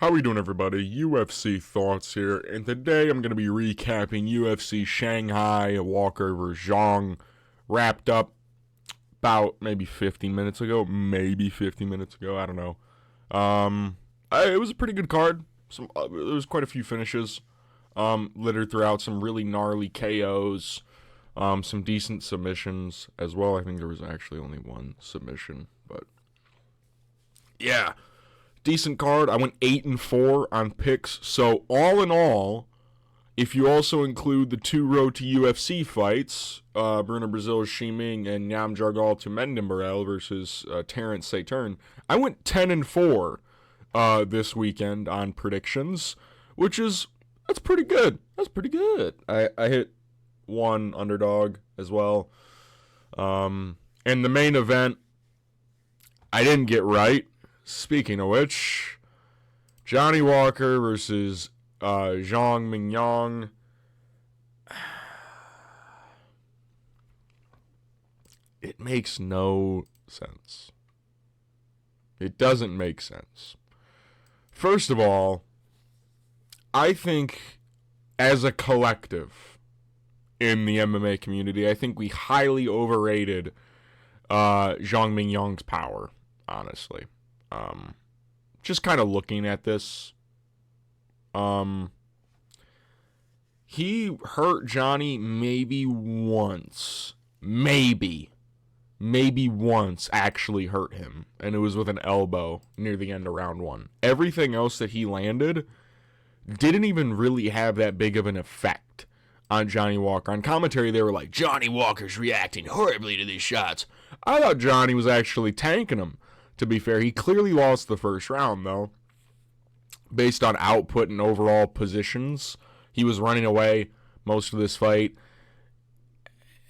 How we doing, everybody? UFC Thoughts here, and today I'm going to be recapping UFC Shanghai, Walker vs. Zhang, wrapped up about maybe 15 minutes ago, I don't know. It was a pretty good card. There was quite a few finishes, littered throughout, some really gnarly KOs, some decent submissions as well. I think there was actually only one submission, but yeah. Decent card. I went 8-4 on picks. So all in all, if you also include the two Road to UFC fights, Bruno Brazil's Shiming and Yam Jargal to Mendenbarel versus Terrence Saturn, I went 10-4 this weekend on predictions, that's pretty good. I hit one underdog as well. And the main event, I didn't get right. Speaking of which, Johnny Walker versus Zhang Mingyang. It makes no sense. It doesn't make sense. First of all, I think as a collective in the MMA community, I think we highly overrated Zhang Mingyang's power, honestly. Just kind of looking at this, he hurt Johnny maybe once, actually hurt him, and it was with an elbow near the end of round one. Everything else that he landed didn't even really have that big of an effect on Johnny Walker. On commentary, they were like, Johnny Walker's reacting horribly to these shots. I thought Johnny was actually tanking him. To be fair, he clearly lost the first round, though, based on output and overall positions. He was running away most of this fight.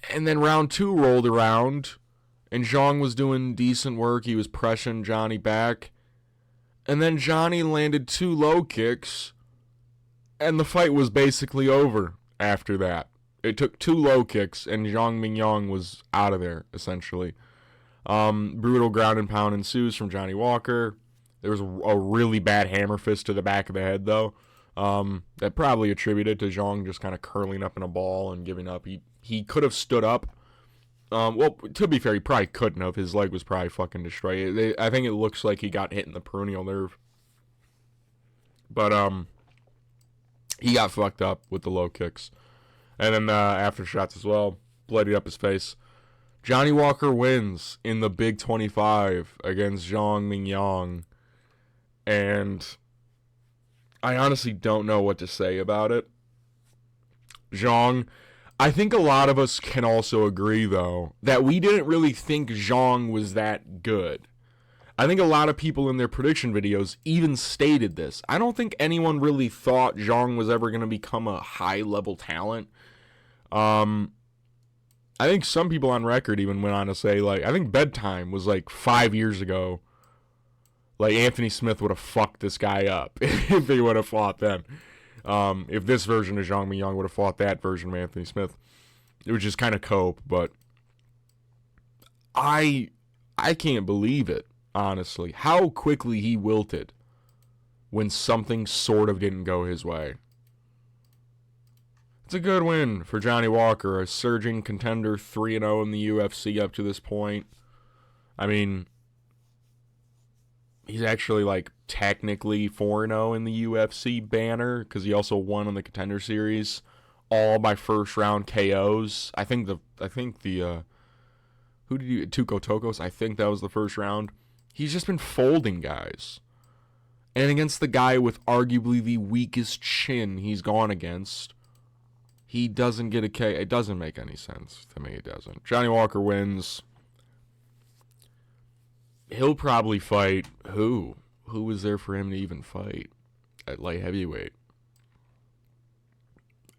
And then round two rolled around, and Zhang was doing decent work. He was pressing Johnny back. And then Johnny landed two low kicks, and the fight was basically over after that. It took two low kicks, and Zhang Mingyang was out of there, essentially. Brutal ground and pound ensues from Johnny Walker. There was a really bad hammer fist to the back of the head, though. That probably attributed to Zhang just kind of curling up in a ball and giving up. He could have stood up. Well, to be fair, he probably couldn't have. His leg was probably fucking destroyed. I think it looks like he got hit in the peroneal nerve. But he got fucked up with the low kicks. And then aftershots as well. Bloodied up his face. Johnny Walker wins in the Big 25 against Zhang Mingyang. And I honestly don't know what to say about it. Zhang, I think a lot of us can also agree, though, that we didn't really think Zhang was that good. I think a lot of people in their prediction videos even stated this. I don't think anyone really thought Zhang was ever going to become a high-level talent. I think some people on record even went on to say, like, I think Bedtime was like 5 years ago. Like, Anthony Smith would have fucked this guy up if he would have fought then. If this version of Zhang Mingyang would have fought that version of Anthony Smith. It was just kind of cope, but I can't believe it, honestly. How quickly he wilted when something sort of didn't go his way. It's a good win for Johnny Walker, a surging contender, 3-0 in the UFC up to this point. I mean, he's actually like technically 4-0 in the UFC banner because he also won on the Contender Series, all by first round KOs. I think the who did you Tuco Tokos? I think that was the first round. He's just been folding guys, and against the guy with arguably the weakest chin he's gone against. He doesn't get a K. It doesn't make any sense to me. It doesn't. Johnny Walker wins. He'll probably fight who? Who was there for him to even fight at light heavyweight?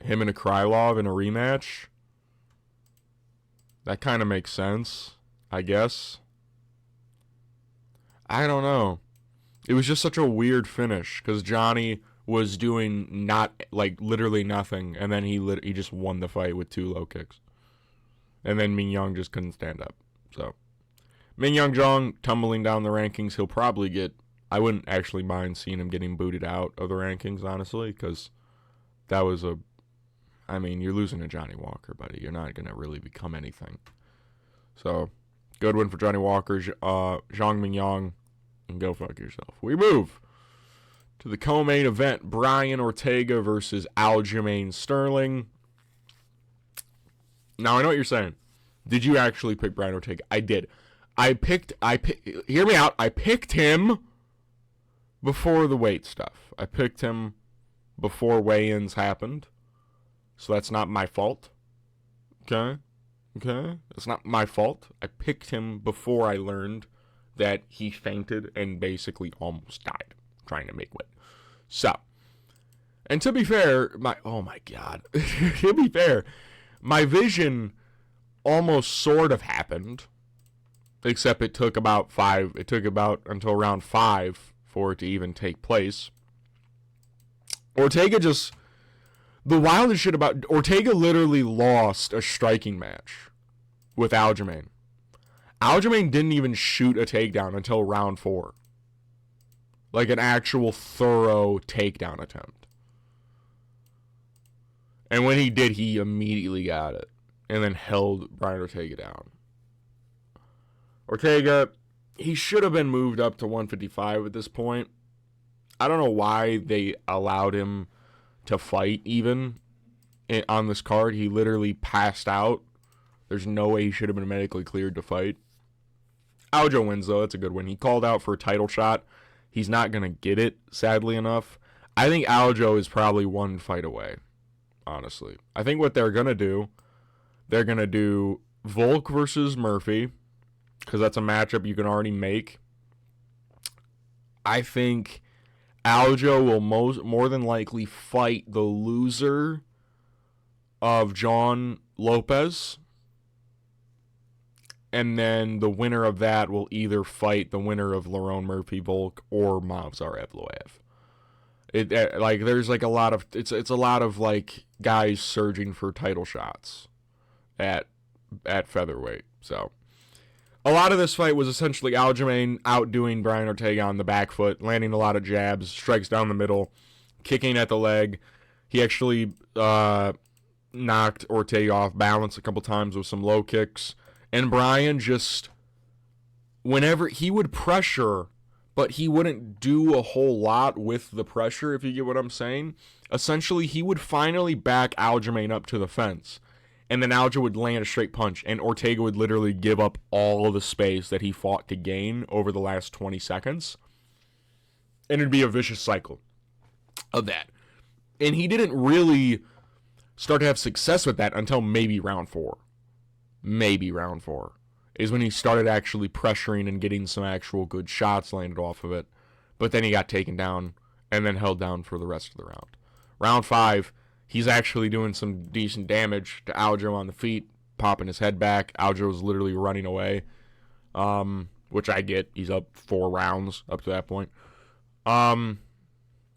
Him and a Krylov in a rematch? That kind of makes sense, I guess. I don't know. It was just such a weird finish because Johnny was doing literally nothing, and then he just won the fight with two low kicks. And then Mingyang just couldn't stand up. So, Mingyang Zhang tumbling down the rankings. He'll probably get I wouldn't actually mind seeing him getting booted out of the rankings, honestly, because that was you're losing to Johnny Walker, buddy. You're not going to really become anything. So, good win for Johnny Walker, Zhang Mingyang, and go fuck yourself. We move to the co-main event, Brian Ortega versus Aljamain Sterling. Now, I know what you're saying. Did you actually pick Brian Ortega? I did. Hear me out. I picked him before the weight stuff. I picked him before weigh-ins happened. So that's not my fault. Okay? It's not my fault. I picked him before I learned that he fainted and basically almost died trying to make weight. So, and to be fair, oh my God. To be fair, my vision almost sort of happened, except it took about until round 5 for it to even take place. Ortega the wildest shit about Ortega literally lost a striking match with Aljamain. Aljamain didn't even shoot a takedown until round 4. Like an actual thorough takedown attempt. And when he did, he immediately got it. And then held Brian Ortega down. Ortega, he should have been moved up to 155 at this point. I don't know why they allowed him to fight even on this card. He literally passed out. There's no way he should have been medically cleared to fight. Aljo wins, though. That's a good win. He called out for a title shot. He's not going to get it, sadly enough. I think Aljo is probably one fight away, honestly. I think what they're going to do Volk versus Murphy, because that's a matchup you can already make. I think Aljo will more than likely fight the loser of John Lopez. And then the winner of that will either fight the winner of Lerone Murphy Volk or Movsar Evloev. There's like a lot of it's a lot of like guys surging for title shots at featherweight. So a lot of this fight was essentially Aljamain outdoing Brian Ortega on the back foot, landing a lot of jabs, strikes down the middle, kicking at the leg. He actually knocked Ortega off balance a couple times with some low kicks. And Brian just, whenever he would pressure, but he wouldn't do a whole lot with the pressure, if you get what I'm saying. Essentially, he would finally back Aljamain up to the fence. And then Aljo would land a straight punch, and Ortega would literally give up all of the space that he fought to gain over the last 20 seconds. And it'd be a vicious cycle of that. And he didn't really start to have success with that until maybe round 4. Maybe round 4 is when he started actually pressuring and getting some actual good shots landed off of it. But then he got taken down and then held down for the rest of the round. Round 5, he's actually doing some decent damage to Aljo on the feet, popping his head back. Aljo's literally running away, which I get. He's up 4 rounds up to that point. And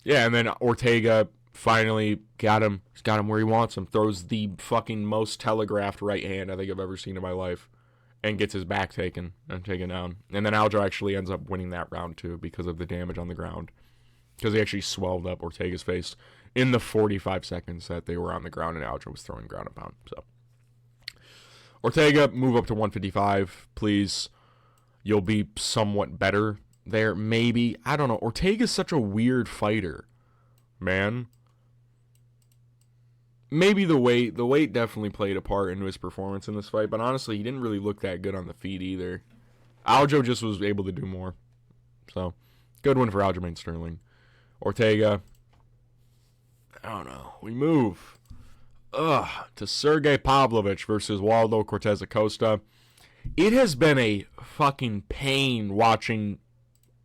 then Ortega finally got him. He's got him where he wants him. Throws the fucking most telegraphed right hand I think I've ever seen in my life. And gets his back taken and taken down. And then Aljo actually ends up winning that round too because of the damage on the ground. Because he actually swelled up Ortega's face in the 45 seconds that they were on the ground and Aljo was throwing ground and pound. So Ortega, move up to 155, please. You'll be somewhat better there. Maybe. I don't know. Ortega's such a weird fighter, man. Maybe the weight definitely played a part into his performance in this fight, but honestly, he didn't really look that good on the feet either. Aljo just was able to do more. So, good win for Aljamain Sterling. Ortega, I don't know. We move to Sergei Pavlovich versus Waldo Cortez Acosta. It has been a fucking pain watching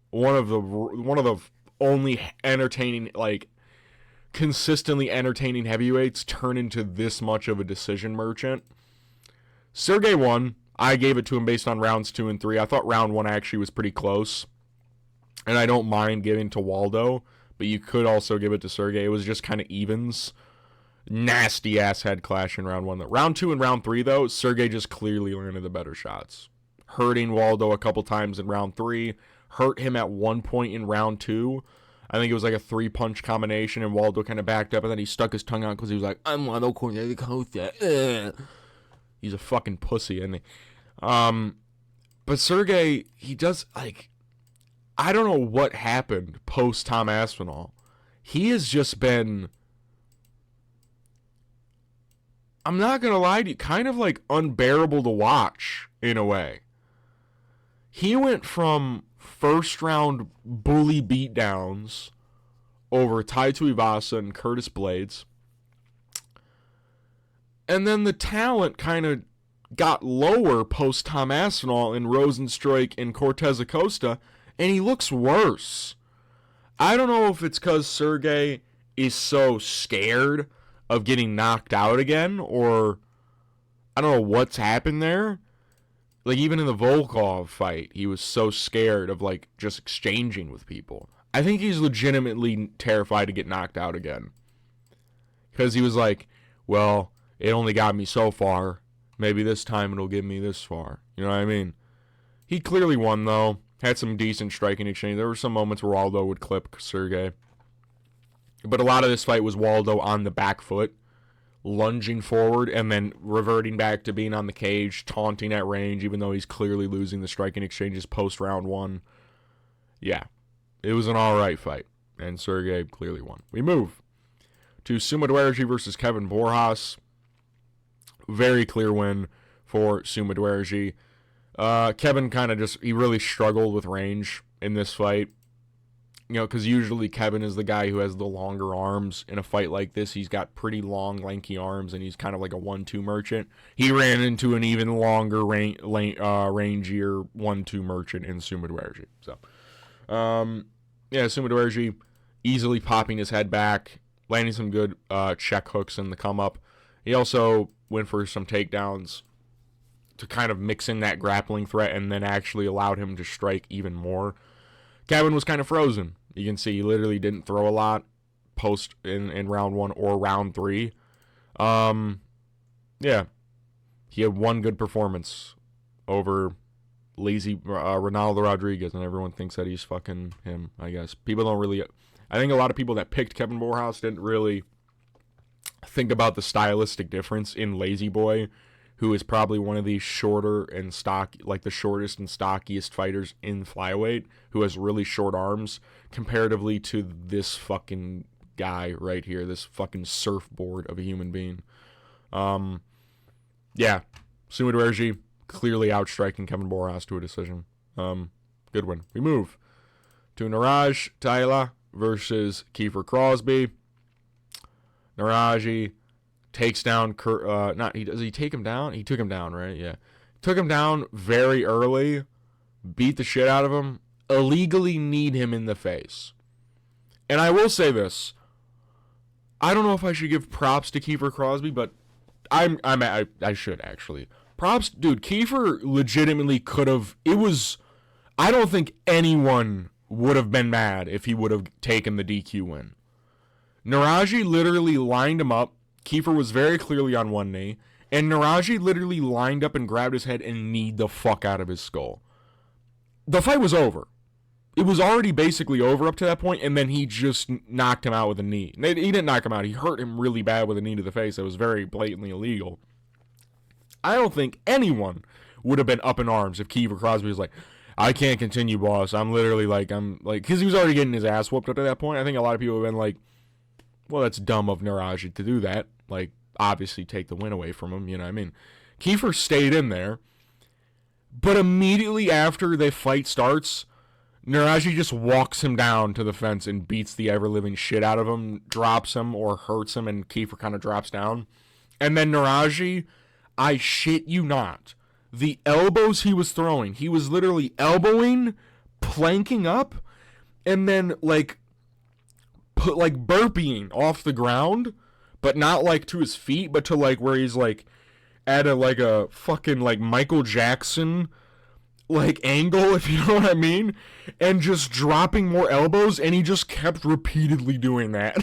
one of the only entertaining, consistently entertaining heavyweights turn into this much of a decision merchant. Sergei won. I gave it to him based on rounds 2 and 3. I thought round 1 actually was pretty close. And I don't mind giving to Waldo, but you could also give it to Sergei. It was just kind of evens. Nasty ass head clash in round 1. Round 2 and round 3, though, Sergei just clearly landed the better shots. Hurting Waldo a couple times in round 3. hurt him at one point in round 2. I think it was like a 3-punch combination, and Waldo kind of backed up, and then he stuck his tongue out because he was like, I'm Waldo Cornelius Acosta. He's a fucking pussy, isn't he? But Sergei, he does, like, I don't know what happened post Tom Aspinall. He has just been, I'm not going to lie to you, kind of like unbearable to watch in a way. He went from first round bully beatdowns over Tai Tuivasa and Curtis Blades, and then the talent kind of got lower post Tom Aspinall and Rosenstruik and Cortez Acosta, and he looks worse. I don't know if it's because Sergei is so scared of getting knocked out again, or I don't know what's happened there. Like, even in the Volkov fight, he was so scared of, like, just exchanging with people. I think he's legitimately terrified to get knocked out again. Because he was like, well, it only got me so far. Maybe this time it'll get me this far. You know what I mean? He clearly won, though. Had some decent striking exchange. There were some moments where Waldo would clip Sergei. But a lot of this fight was Waldo on the back foot, lunging forward, and then reverting back to being on the cage, taunting at range, even though he's clearly losing the striking exchanges post round 1. Yeah, it was an alright fight, and Sergei clearly won. We move to Suma Dwergy versus Kevin Borjas. Very clear win for Suma Dwergy. Kevin kind of just, he really struggled with range in this fight. You know, because usually Kevin is the guy who has the longer arms. In a fight like this, he's got pretty long, lanky arms, and he's kind of like a 1-2 merchant. He ran into an even longer, rangier 1-2 merchant in Suma Dwergy. So, yeah, Suma Dwergy easily popping his head back, landing some good check hooks in the come-up. He also went for some takedowns to kind of mix in that grappling threat, and then actually allowed him to strike even more. Kevin was kind of frozen. You can see he literally didn't throw a lot post in round 1 or round 3. Yeah. He had one good performance over lazy Ronaldo Rodriguez, and everyone thinks that he's fucking him, I guess. People don't really, I think a lot of people that picked Kevin Borjas didn't really think about the stylistic difference in Lazy Boy, who is probably one of the shorter and stock, like the shortest and stockiest fighters in flyweight, who has really short arms, comparatively to this fucking guy right here, this fucking surfboard of a human being. Yeah, Suma Dwergy clearly outstriking Kevin Borjas to a decision. Good win. We move to Niraj Taila versus Kiefer Crosby. Niraj takes down does he take him down? He took him down, right? Yeah. Took him down very early, beat the shit out of him, illegally kneed him in the face. And I will say this. I don't know if I should give props to Kiefer Crosby, but I should actually. Props, dude, Kiefer legitimately could have, I don't think anyone would have been mad if he would have taken the DQ win. Niraj literally lined him up. Kiefer was very clearly on one knee, and Niraj literally lined up and grabbed his head and kneed the fuck out of his skull. The fight was over. It was already basically over up to that point, and then he just knocked him out with a knee. He didn't knock him out. He hurt him really bad with a knee to the face. That was very blatantly illegal. I don't think anyone would have been up in arms if Kiefer Crosby was like, I can't continue, boss. I'm like, because he was already getting his ass whooped up to that point. I think a lot of people have been like, well, that's dumb of Niraj to do that. Like, obviously take the win away from him, you know what I mean? Kiefer stayed in there, but immediately after the fight starts, Niraj just walks him down to the fence and beats the ever-living shit out of him, drops him or hurts him, and Kiefer kind of drops down. And then Niraj, I shit you not, the elbows he was throwing, he was literally elbowing, planking up, and then, burping off the ground, but not, to his feet, but to, where he's, at a fucking, Michael Jackson, angle, if you know what I mean, and just dropping more elbows, and he just kept repeatedly doing that.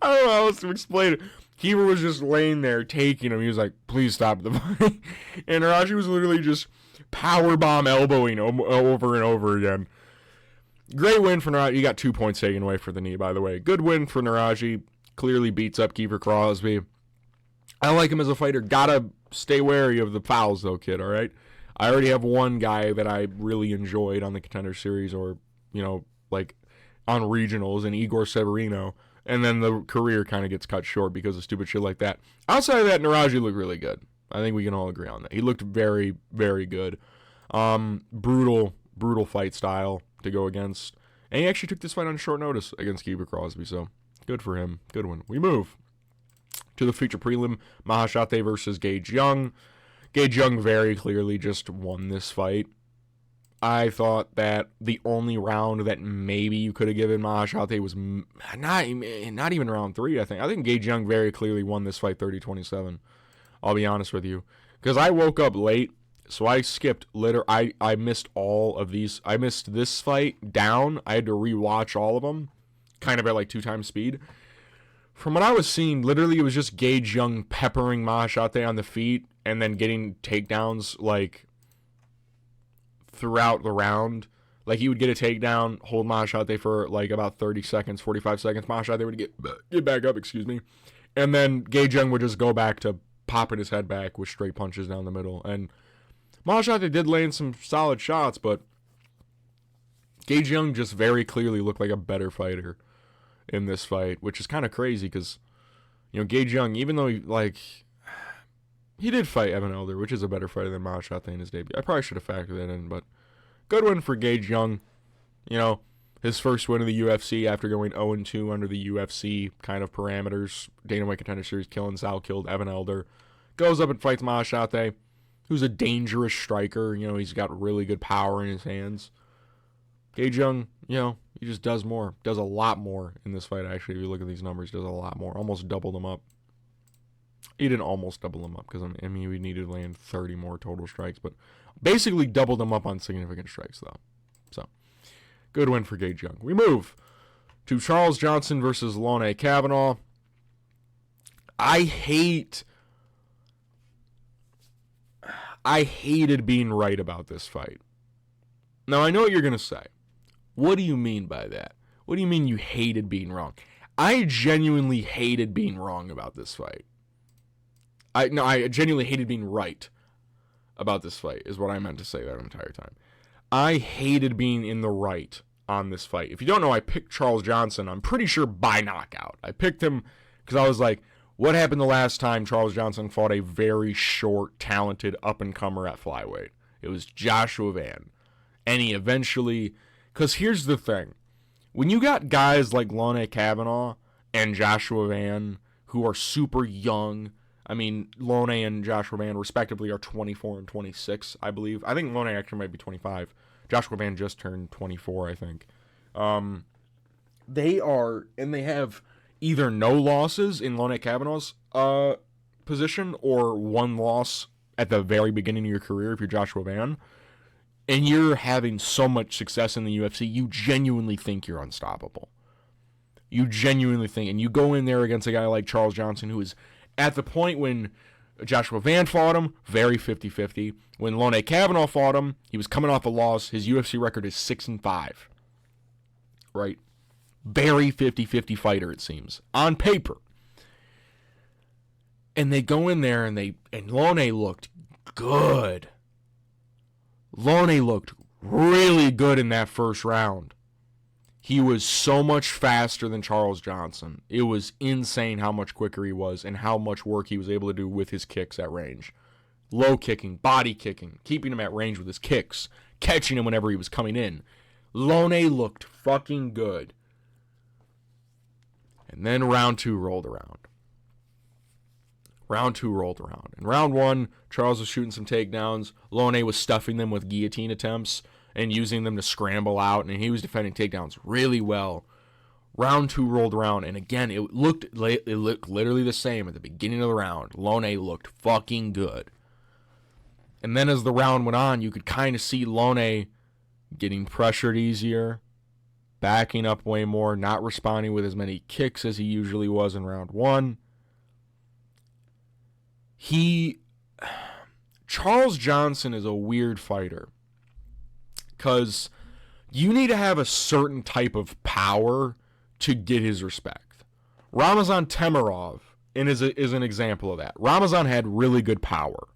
I don't know how else to explain it. Kiefer was just laying there taking him. He was like, please stop the fight. And Niraj was literally just powerbomb elbowing over and over again. Great win for Naraji. You got 2 points taken away for the knee, by the way. Good win for Naraji. Clearly beats up Kiefer Crosby. I like him as a fighter. Gotta stay wary of the fouls, though, kid, all right? I already have one guy that I really enjoyed on the Contender Series or, like on regionals, and Igor Severino. And then the career kind of gets cut short because of stupid shit like that. Outside of that, Naraji looked really good. I think we can all agree on that. He looked very, very good. Brutal fight style to go against. And he actually took this fight on short notice against Kiefer Crosby, so good for him. Good one. We move to the feature prelim, Mahashate versus Gage Young. Gage Young very clearly just won this fight. I thought that the only round that maybe you could have given Mahashate was not even round 3, I think. I think Gage Young very clearly won this fight 30-27. I'll be honest with you. Because I woke up late, so I skipped I missed all of these. I missed this fight down. I had to rewatch all of them, kind of at like 2 times speed. From what I was seeing, literally it was just Gage Young peppering Mahashate on the feet and then getting takedowns like throughout the round. Like he would get a takedown, hold Mahashate for like about 30 seconds, 45 seconds. Mahashate would get back up, and then Gage Young would just go back to popping his head back with straight punches down the middle. And Mahashate did land some solid shots, but Gage Young just very clearly looked like a better fighter in this fight, which is kind of crazy because, Gage Young, even though he did fight Evan Elder, which is a better fighter than Mahashate in his debut. I probably should have factored that in, but good win for Gage Young. His first win of the UFC after going 0-2 under the UFC kind of parameters. Dana White Contender Series, killing Sal, killed Evan Elder. Goes up and fights Mahashate, who's a dangerous striker. He's got really good power in his hands. Gage Young, he just does more. Does a lot more in this fight, actually. If you look at these numbers, does a lot more. Almost doubled them up. He didn't almost double them up because, we needed to land 30 more total strikes. But basically doubled them up on significant strikes, though. So, good win for Gage Young. We move to Charles Johnson versus Lone Kavanaugh. I hated being right about this fight. Now, I know what you're going to say. What do you mean by that? What do you mean you hated being wrong? I genuinely hated being wrong about this fight. I genuinely hated being right about this fight, is what I meant to say that entire time. I hated being in the right on this fight. If you don't know, I picked Charles Johnson, I'm pretty sure by knockout. I picked him because I was like, what happened the last time Charles Johnson fought a very short, talented up-and-comer at flyweight? It was Joshua Van. And he eventually... Because here's the thing. When you got guys like Lone Kavanaugh and Joshua Van who are super young... Lone and Joshua Van, respectively, are 24 and 26, I believe. I think Lone actually might be 25. Joshua Van just turned 24, I think. They have either no losses in Lone Kavanaugh's position or one loss at the very beginning of your career if you're Joshua Van. And you're having so much success in the UFC, you genuinely think you're unstoppable. You genuinely think. And you go in there against a guy like Charles Johnson, who is... At the point when Joshua Van fought him, very 50-50. When Lone Kavanaugh fought him, he was coming off a loss. His UFC record is 6-5. Right? Very 50-50 fighter, it seems. On paper. And they go in there and Lone looked good. Lone looked really good in that first round. He was so much faster than Charles Johnson. It was insane how much quicker he was and how much work he was able to do with his kicks at range. Low kicking, body kicking, keeping him at range with his kicks, catching him whenever he was coming in. Lone looked fucking good. And then round 2 rolled around. In round 1, Charles was shooting some takedowns. Lone was stuffing them with guillotine attempts and using them to scramble out, and he was defending takedowns really well. Round 2 rolled around, and again, it looked literally the same at the beginning of the round. Lone looked fucking good. And then as the round went on, you could kind of see Lone getting pressured easier, backing up way more, not responding with as many kicks as he usually Charles Johnson is a weird fighter because you need to have a certain type of power to get his respect. Ramazan Temirov is an example of that. Ramazan had really good power,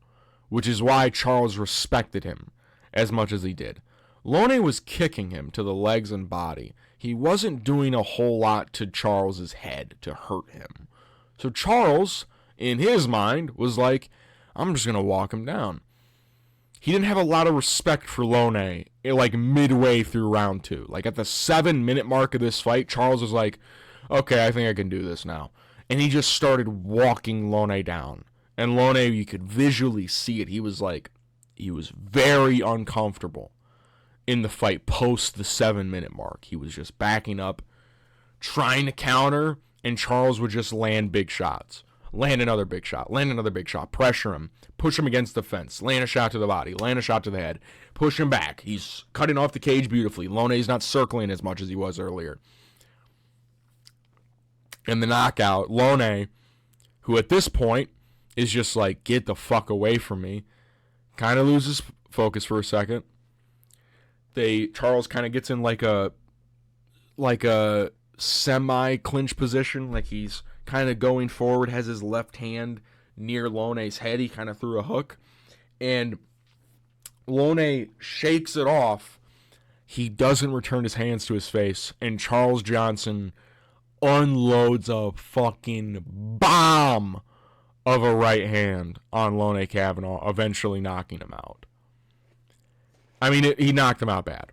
which is why Charles respected him as much as he did. Lone was kicking him to the legs and body. He wasn't doing a whole lot to Charles's head to hurt him. So Charles, in his mind, was like, I'm just going to walk him down. He didn't have a lot of respect for Lone like midway through round 2. Like at the 7-minute mark of this fight, Charles was like, okay, I think I can do this now. And he just started walking Lone down. And Lone, you could visually see it. He was very uncomfortable in the fight post the 7-minute mark. He was just backing up, trying to counter, and Charles would just land big shots. Land another big shot, pressure him, push him against the fence, land a shot to the body, land a shot to the head, push him back. He's cutting off the cage beautifully. Lone's not circling as much as he was earlier. And the knockout, Lone, who at this point is just like, get the fuck away from me, kind of loses focus for a second. Charles kind of gets in like a semi-clinch position, like he's kind of going forward, has his left hand near Lone's head. He kind of threw a hook, and Lone shakes it off. He doesn't return his hands to his face, and Charles Johnson unloads a fucking bomb of a right hand on Lone Kavanaugh, eventually knocking him out. I mean, he knocked him out bad.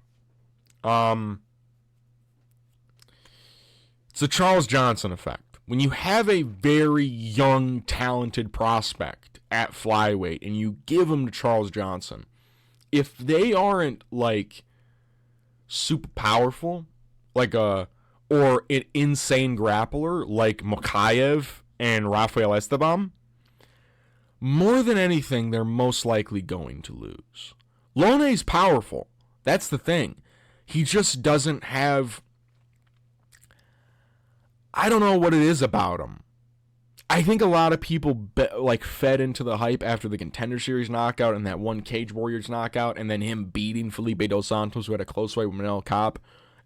It's the Charles Johnson effect. When you have a very young, talented prospect at flyweight and you give him to Charles Johnson, if they aren't like super powerful, or an insane grappler like Makayev and Rafael Esteban, more than anything, they're most likely going to lose. Lone's powerful. That's the thing. He just doesn't have... I don't know what it is about him. I think a lot of people fed into the hype after the Contender Series knockout and that one Cage Warriors knockout, and then him beating Felipe Dos Santos, who had a close fight with Manel Kape,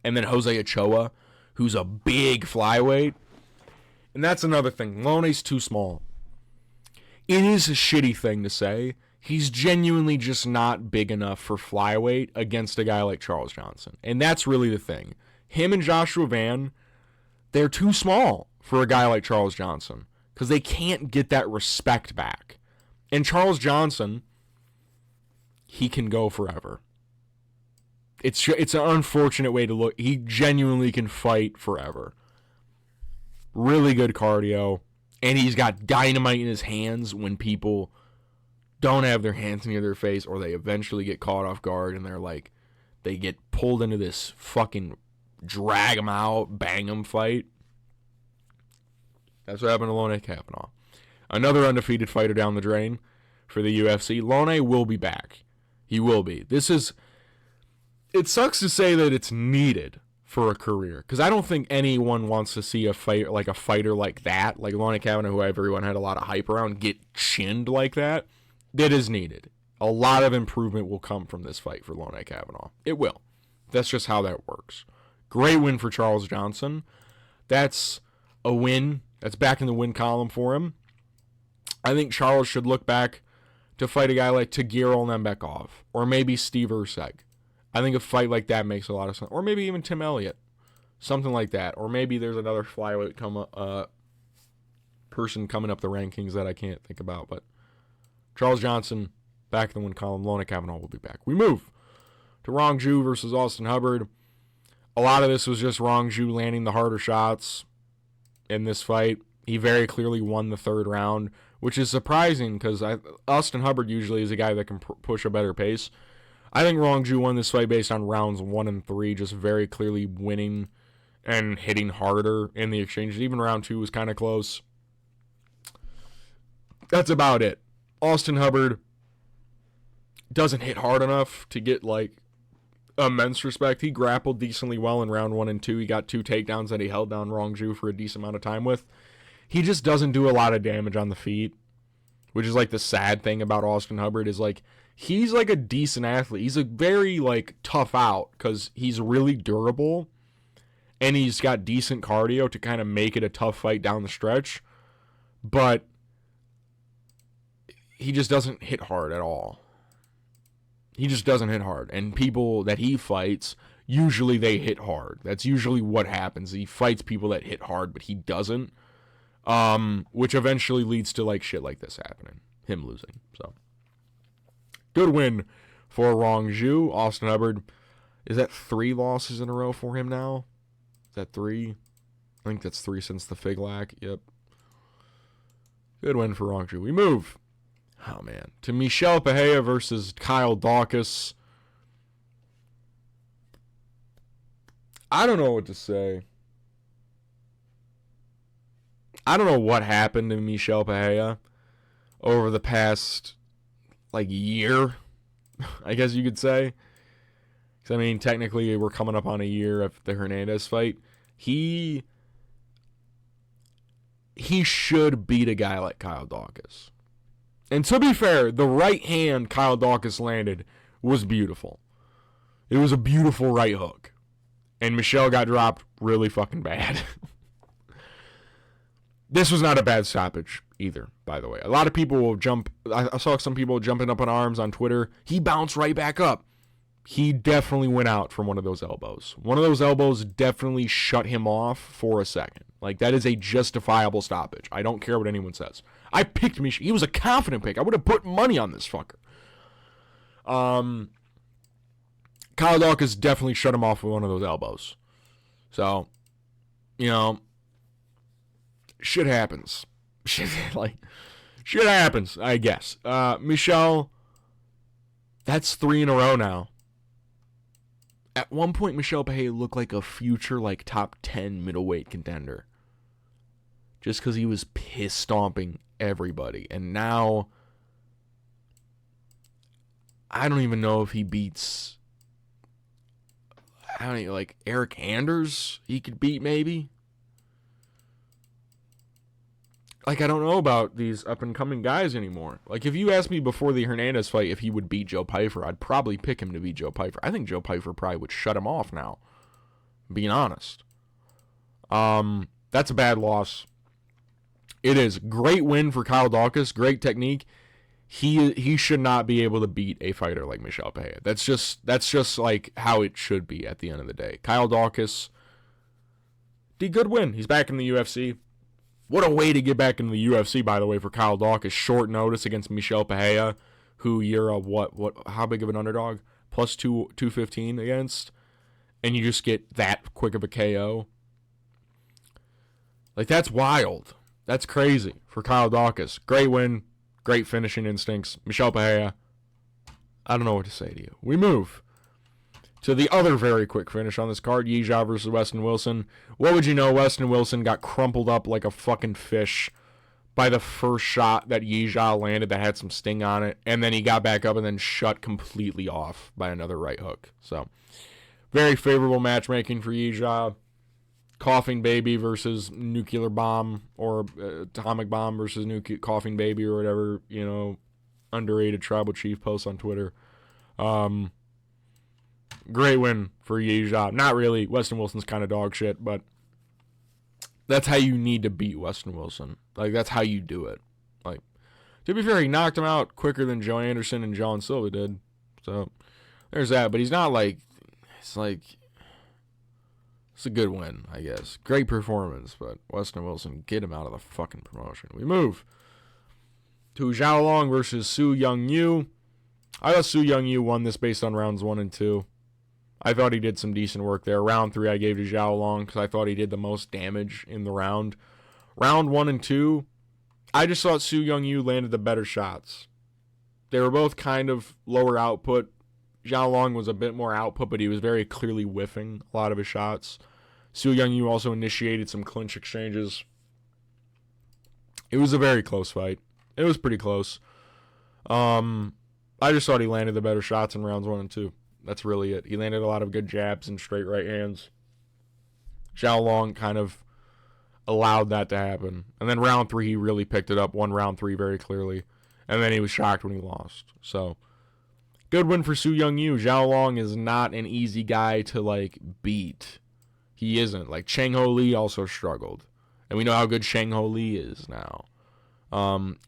and then Jose Ochoa, who's a big flyweight. And that's another thing. Lone's too small. It is a shitty thing to say. He's genuinely just not big enough for flyweight against a guy like Charles Johnson. And that's really the thing. Him and Joshua Van, they're too small for a guy like Charles Johnson because they can't get that respect back. And Charles Johnson, he can go forever. It's an unfortunate way to look. He genuinely can fight forever. Really good cardio. And he's got dynamite in his hands when people don't have their hands near their face, or they eventually get caught off guard and they get pulled into this fucking drag them out, bang them fight. That's what happened to Lone Kavanaugh. Another undefeated fighter down the drain for the UFC. Lone will be back. He will be. It sucks to say that it's needed for a career, because I don't think anyone wants to see a fighter like that, like Lone Kavanaugh, who everyone had a lot of hype around, get chinned like that. That is needed. A lot of improvement will come from this fight for Lone Kavanaugh. It will. That's just how that works. Great win for Charles Johnson. That's a win. That's back in the win column for him. I think Charles should look back to fight a guy like Tagir Olembekov, or maybe Steve Urseg. I think a fight like that makes a lot of sense. Or maybe even Tim Elliott. Something like that. Or maybe there's another flyweight person coming up the rankings that I can't think about. But Charles Johnson, back in the win column. Lone Kavanaugh will be back. We move to Rongju versus Austin Hubbard. A lot of this was just Rongju landing the harder shots in this fight. He very clearly won the third round, which is surprising because Austin Hubbard usually is a guy that can push a better pace. I think Rongju won this fight based on rounds 1 and 3, just very clearly winning and hitting harder in the exchanges. Even round 2 was kind of close. That's about it. Austin Hubbard doesn't hit hard enough to get immense respect. He grappled decently well in round 1 and 2. He got 2 takedowns that he held down Rongju for a decent amount of time with. He just doesn't do a lot of damage on the feet. which is like the sad thing about Austin Hubbard, is like he's like a decent athlete. He's a very like tough out because he's really durable and he's got decent cardio to kind of make it a tough fight down the stretch. But he just doesn't hit hard at all. He just doesn't hit hard. And people that he fights, usually they hit hard. That's usually what happens. He fights people that hit hard, but he doesn't. Which eventually leads to like shit like this happening. Him losing. So good win for Rong Zhu. Austin Hubbard, is that 3 losses in a row for him now? Is that 3? I think that's 3 since the Fig Lac. Yep. Good win for Rong Zhu. We move. Oh, man. To Michel Pereira versus Kyle Daukaus. I don't know what to say. I don't know what happened to Michel Pereira over the past, like, year, I guess you could say. Because, I mean, technically we're coming up on a year of the Hernandez fight. He should beat a guy like Kyle Daukaus. And to be fair, the right hand Kyle Daukaus landed was beautiful. It was a beautiful right hook. And Michel got dropped really fucking bad. This was not a bad stoppage either, by the way. A lot of people will jump. I saw some people jumping up on arms on Twitter. He bounced right back up. He definitely went out from one of those elbows. One of those elbows definitely shut him off for a second. Like, that is a justifiable stoppage. I don't care what anyone says. I picked Michel. He was a confident pick. I would have put money on this fucker. Kyle Daukaus definitely shut him off with one of those elbows. So, you know, shit happens. Shit happens, I guess. Michel, that's 3 in a row now. At one point, Michel Pereira looked like a future, like, top 10 middleweight contender. Just because he was piss-stomping everybody. And now, I don't even know if he beats, I don't know, like, Eric Anders he could beat, maybe? Like, I don't know about these up-and-coming guys anymore. Like, if you asked me before the Hernandez fight if he would beat Joe Pyfer, I'd probably pick him to beat Joe Pyfer. I think Joe Pyfer probably would shut him off now, being honest. That's a bad loss. It is. Great win for Kyle Daukaus. Great technique. He should not be able to beat a fighter like Michel Pereira. That's just like how it should be at the end of the day. Kyle Daukaus did good win. He's back in the UFC. What a way to get back into the UFC, by the way, for Kyle Daukaus. Short notice against Michel Pereira, who you're a how big of an underdog? Plus 215 against, and you just get that quick of a KO. Like, that's wild. That's crazy for Kyle Daukaus. Great win. Great finishing instincts. Michel Pereira, I don't know what to say to you. We move to the other very quick finish on this card, Yijia versus Weston Wilson. What would you know, Weston Wilson got crumpled up like a fucking fish by the first shot that Yijia landed that had some sting on it, and then he got back up and then shut completely off by another right hook. So, very favorable matchmaking for Yijia. Coughing Baby versus Nuclear Bomb, or Atomic Bomb versus Coughing Baby, or whatever, you know, underrated tribal chief posts on Twitter. Great win for Yijia. Not really. Weston Wilson's kind of dog shit, but that's how you need to beat Weston Wilson. Like, that's how you do it. Like, to be fair, he knocked him out quicker than Joe Anderson and John Silva did. So, there's that. But he's not like, it's a good win, I guess. Great performance, but Weston Wilson, get him out of the fucking promotion. We move to Zhao Long versus Su Young Yu. I thought Su Young Yu won this based on rounds 1 and 2. I thought he did some decent work there. Round 3 I gave to Zhao Long because I thought he did the most damage in the round. Round 1 and 2, I just thought Su Young Yu landed the better shots. They were both kind of lower output. Zhao Long was a bit more output, but he was very clearly whiffing a lot of his shots. Su Young Yu also initiated some clinch exchanges. It was a very close fight. It was pretty close. I just thought he landed the better shots in rounds 1 and 2. That's really it. He landed a lot of good jabs and straight right hands. Zhao Long kind of allowed that to happen. And then round 3, he really picked it up. Won round 3 very clearly. and then he was shocked when he lost. So, good win for Su Young-yu. Zhao Long is not an easy guy to, like, beat. He isn't. Like, Chang Ho Lee also struggled. And we know how good Chang Ho Lee is now.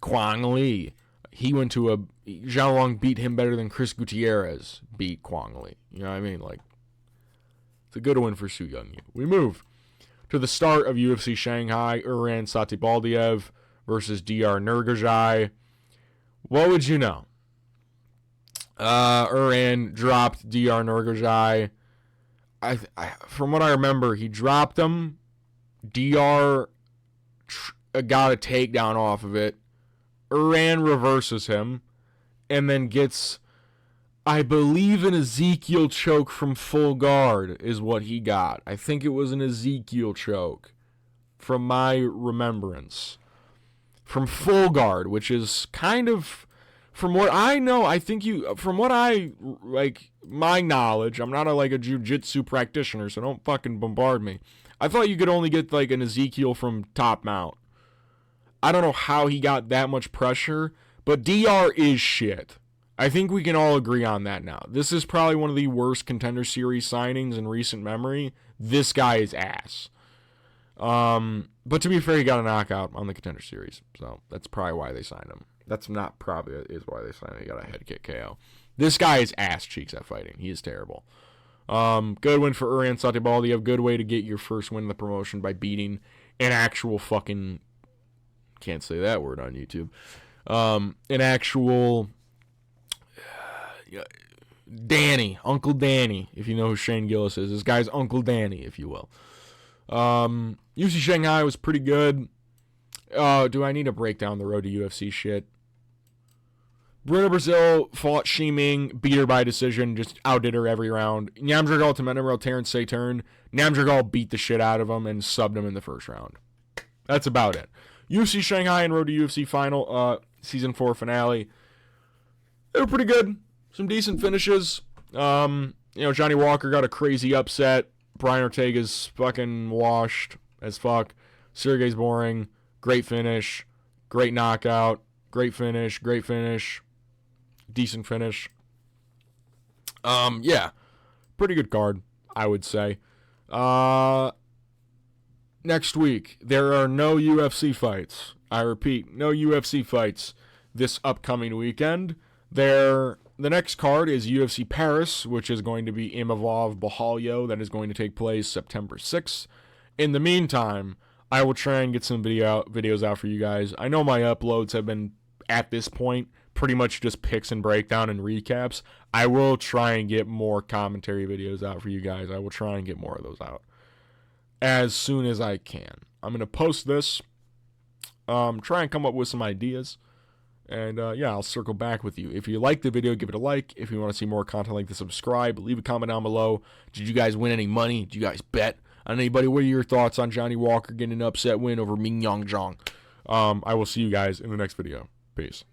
Kwang Lee. He went to a... Zhao Long beat him better than Chris Gutierrez beat Kwang Lee. You know what I mean? Like, it's a good win for Su Young-yu. We move to the start of UFC Shanghai. Uran Satibaldiev versus DR Nurgajai. What would you know? Uran dropped DR Nurgajai. From what I remember, he dropped him. DR got a takedown off of it. Uran reverses him and then gets, I believe, an Ezekiel choke from full guard is what he got. I think it was an Ezekiel choke from my remembrance. From full guard, which is kind of, from what I know, I think from what I, like, my knowledge, I'm not a jiu-jitsu practitioner, so don't fucking bombard me. I thought you could only get, like, an Ezekiel from top mount. I don't know how he got that much pressure, but DR is shit. I think we can all agree on that now. This is probably one of the worst Contender Series signings in recent memory. This guy is ass. But to be fair, he got a knockout on the Contender Series, so that's probably why they signed him. That's not probably is why they signed him. He got a head kick KO. This guy is ass cheeks at fighting. He is terrible. Good win for Uran Satibaldiev. Good way to get your first win in the promotion by beating an actual fucking... Can't say that word on YouTube. An actual... Danny. Uncle Danny, if you know who Shane Gillis is. This guy's Uncle Danny, if you will. UFC Shanghai was pretty good. Do I need to break down the road to UFC shit? Bruna Brazil fought Shiming, beat her by decision, just outdid her every round. Nyamdragal to Menamro, Terrence Saturn. Nyamdragal beat the shit out of him and subbed him in the first round. That's about it. UFC Shanghai and road to UFC final, season 4 finale. They were pretty good. Some decent finishes. Johnny Walker got a crazy upset. Brian Ortega's fucking washed as fuck. Sergei's boring. Great finish. Great knockout. Great finish. Great finish. Decent finish. Pretty good card, I would say. Next week, there are no UFC fights. I repeat, no UFC fights this upcoming weekend. The next card is UFC Paris, which is going to be Imavov Bahalyo. That is going to take place September 6th. In the meantime, I will try and get some videos out for you guys. I know my uploads have been, at this point, pretty much just picks and breakdown and recaps. I will try and get more commentary videos out for you guys. I will try and get more of those out as soon as I can. I'm going to post this, try and come up with some ideas, and I'll circle back with you. If you like the video, give it a like. If you want to see more content like this, subscribe. Leave a comment down below. Did you guys win any money? Did you guys bet on anybody? What are your thoughts on Johnny Walker getting an upset win over Ming Yang Zhang? I will see you guys in the next video. Peace.